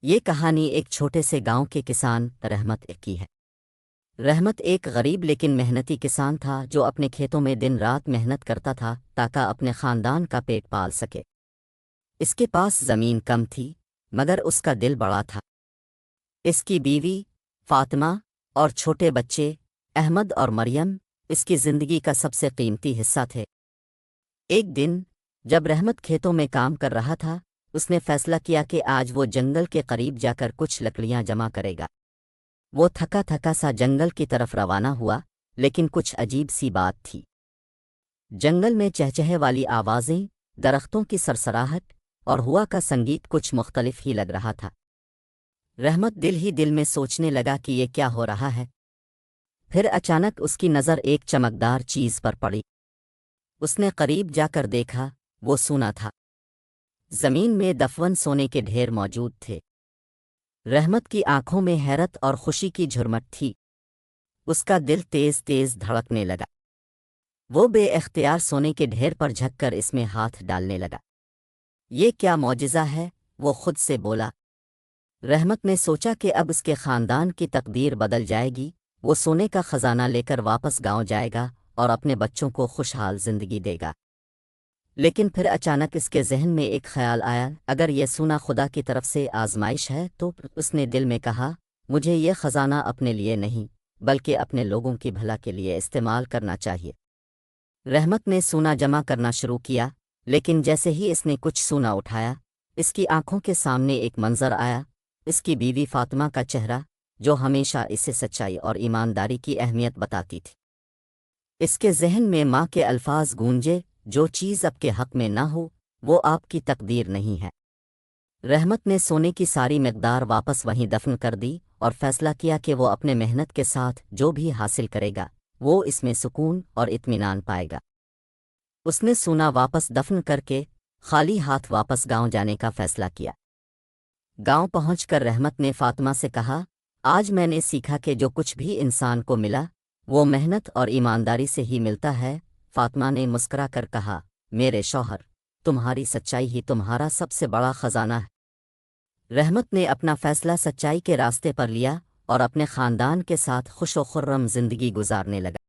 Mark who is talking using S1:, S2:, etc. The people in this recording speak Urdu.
S1: یہ کہانی ایک چھوٹے سے گاؤں کے کسان رحمت کی ہے۔ رحمت ایک غریب لیکن محنتی کسان تھا جو اپنے کھیتوں میں دن رات محنت کرتا تھا تاکہ اپنے خاندان کا پیٹ پال سکے۔ اس کے پاس زمین کم تھی مگر اس کا دل بڑا تھا۔ اس کی بیوی فاطمہ اور چھوٹے بچے احمد اور مریم اس کی زندگی کا سب سے قیمتی حصہ تھے۔ ایک دن جب رحمت کھیتوں میں کام کر رہا تھا، اس نے فیصلہ کیا کہ آج وہ جنگل کے قریب جا کر کچھ لکڑیاں جمع کرے گا۔ وہ تھکا تھکا سا جنگل کی طرف روانہ ہوا، لیکن کچھ عجیب سی بات تھی۔ جنگل میں چہچہے والی آوازیں، درختوں کی سرسراہٹ اور ہوا کا سنگیت کچھ مختلف ہی لگ رہا تھا۔ رحمت دل ہی دل میں سوچنے لگا کہ یہ کیا ہو رہا ہے۔ پھر اچانک اس کی نظر ایک چمکدار چیز پر پڑی۔ اس نے قریب جا کر دیکھا، وہ سونا تھا۔ زمین میں دفن سونے کے ڈھیر موجود تھے۔ رحمت کی آنکھوں میں حیرت اور خوشی کی جھرمٹ تھی۔ اس کا دل تیز تیز دھڑکنے لگا۔ وہ بے اختیار سونے کے ڈھیر پر جھک کر اس میں ہاتھ ڈالنے لگا۔ یہ کیا معجزہ ہے، وہ خود سے بولا۔ رحمت نے سوچا کہ اب اس کے خاندان کی تقدیر بدل جائے گی۔ وہ سونے کا خزانہ لے کر واپس گاؤں جائے گا اور اپنے بچوں کو خوشحال زندگی دے گا۔ لیکن پھر اچانک اس کے ذہن میں ایک خیال آیا، اگر یہ سونا خدا کی طرف سے آزمائش ہے تو اس نے دل میں کہا، مجھے یہ خزانہ اپنے لیے نہیں بلکہ اپنے لوگوں کی بھلا کے لیے استعمال کرنا چاہیے۔ رحمت نے سونا جمع کرنا شروع کیا، لیکن جیسے ہی اس نے کچھ سونا اٹھایا، اس کی آنکھوں کے سامنے ایک منظر آیا۔ اس کی بیوی فاطمہ کا چہرہ، جو ہمیشہ اسے سچائی اور ایمانداری کی اہمیت بتاتی تھی۔ اس کے ذہن میں ماں کے الفاظ گونجے، جو چیز آپ کے حق میں نہ ہو وہ آپ کی تقدیر نہیں ہے۔ رحمت نے سونے کی ساری مقدار واپس وہیں دفن کر دی اور فیصلہ کیا کہ وہ اپنے محنت کے ساتھ جو بھی حاصل کرے گا وہ اس میں سکون اور اطمینان پائے گا۔ اس نے سونا واپس دفن کر کے خالی ہاتھ واپس گاؤں جانے کا فیصلہ کیا۔ گاؤں پہنچ کر رحمت نے فاطمہ سے کہا، آج میں نے سیکھا کہ جو کچھ بھی انسان کو ملا وہ محنت اور ایمانداری سے ہی ملتا ہے۔ فاطمہ نے مسکرا کر کہا، میرے شوہر، تمہاری سچائی ہی تمہارا سب سے بڑا خزانہ ہے۔ رحمت نے اپنا فیصلہ سچائی کے راستے پر لیا اور اپنے خاندان کے ساتھ خوش و خرم زندگی گزارنے لگا۔